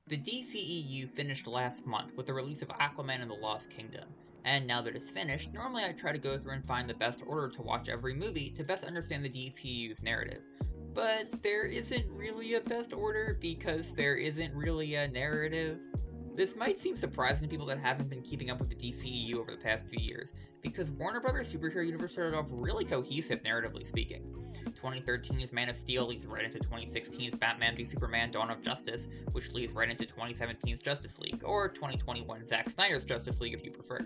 The DCEU finished last month with the release of Aquaman and the Lost Kingdom, and now that it's finished, normally I try to go through and find the best order to watch every movie to best understand the DCEU's narrative. But there isn't really a best order because there isn't really a narrative. This might seem surprising to people that haven't been keeping up with the DCEU over the past few years, because Warner Bros. Superhero universe started off really cohesive narratively speaking. 2013's Man of Steel leads right into 2016's Batman v Superman Dawn of Justice, which leads right into 2017's Justice League, or 2021 Zack Snyder's Justice League if you prefer.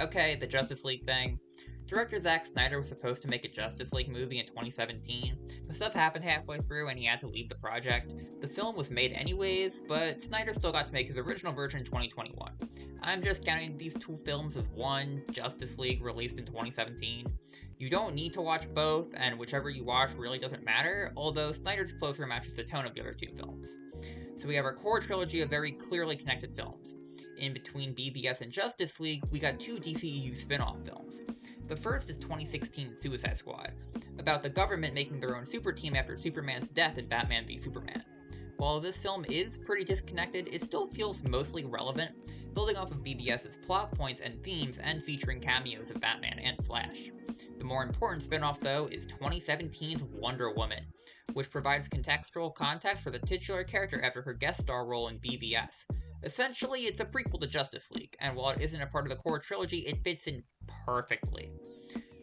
Okay, the Justice League thing. Director Zack Snyder was supposed to make a Justice League movie in 2017, but stuff happened halfway through and he had to leave the project. The film was made anyways, but Snyder still got to make his original version in 2021. I'm just counting these two films as one, Justice League, released in 2017. You don't need to watch both, and whichever you watch really doesn't matter, although Snyder's closer matches the tone of the other two films. So we have our core trilogy of very clearly connected films. In between BVS and Justice League, we got two DCEU spin-off films. The first is 2016's Suicide Squad, about the government making their own super team after Superman's death in Batman v Superman. While this film is pretty disconnected, it still feels mostly relevant, building off of BVS's plot points and themes and featuring cameos of Batman and Flash. The more important spin-off, though, is 2017's Wonder Woman, which provides contextual context for the titular character after her guest star role in BVS. Essentially, it's a prequel to Justice League, and while it isn't a part of the core trilogy, it fits in perfectly.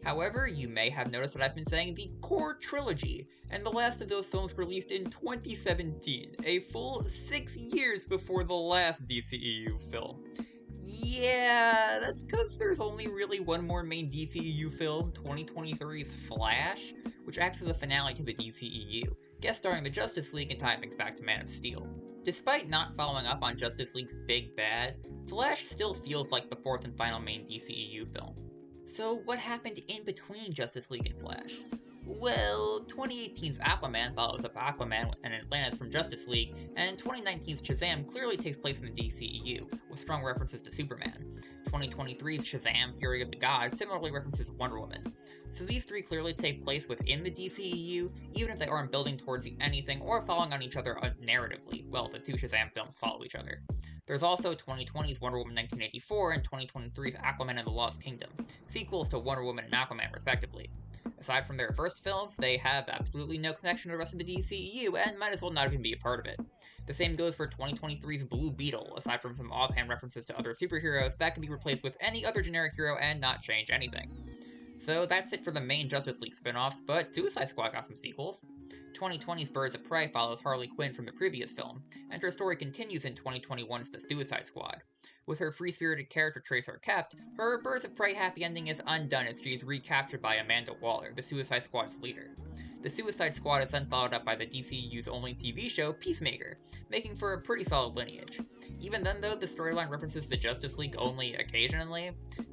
However, you may have noticed that I've been saying the core trilogy, and the last of those films released in 2017, a full 6 years before the last DCEU film. Yeah, that's because there's only really one more main DCEU film, 2023's Flash, which acts as a finale to the DCEU, guest starring the Justice League and tying things back to Man of Steel. Despite not following up on Justice League's big bad, Flash still feels like the fourth and final main DCEU film. So what happened in between Justice League and Flash? Well, 2018's Aquaman follows up Aquaman and Atlantis from Justice League, and 2019's Shazam clearly takes place in the DCEU, with strong references to Superman. 2023's Shazam! Fury of the Gods similarly references Wonder Woman. So these three clearly take place within the DCEU, even if they aren't building towards anything or following on each other narratively. Well, the two Shazam films follow each other. There's also 2020's Wonder Woman 1984 and 2023's Aquaman and the Lost Kingdom, sequels to Wonder Woman and Aquaman respectively. Aside from their first films, they have absolutely no connection to the rest of the DCEU and might as well not even be a part of it. The same goes for 2023's Blue Beetle, aside from some offhand references to other superheroes that can be replaced with any other generic hero and not change anything. So that's it for the main Justice League spin-offs, but Suicide Squad got some sequels. 2020's Birds of Prey follows Harley Quinn from the previous film, and her story continues in 2021's The Suicide Squad. With her free-spirited character traits are kept, her Birds of Prey happy ending is undone as she is recaptured by Amanda Waller, the Suicide Squad's leader. The Suicide Squad is then followed up by the DCEU's only TV show, Peacemaker, making for a pretty solid lineage. Even then though, the storyline references the Justice League only occasionally.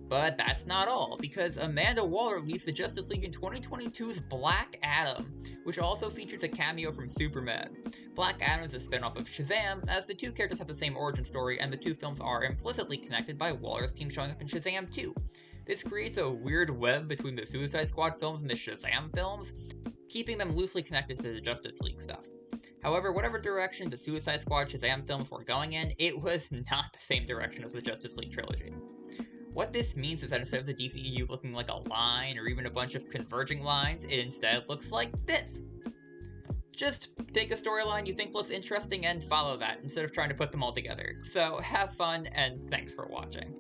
But that's not all, because Amanda Waller leads the Justice League in 2022's Black Adam, which also features a cameo from Superman. Black Adam is a spin-off of Shazam, as the two characters have the same origin story and the two films are implicitly connected by Waller's team showing up in Shazam 2. This creates a weird web between the Suicide Squad films and the Shazam films, keeping them loosely connected to the Justice League stuff. However, whatever direction the Suicide Squad Shazam films were going in, it was not the same direction as the Justice League trilogy. What this means is that instead of the DCEU looking like a line or even a bunch of converging lines, it instead looks like this. Just take a storyline you think looks interesting and follow that, instead of trying to put them all together. So have fun, and thanks for watching.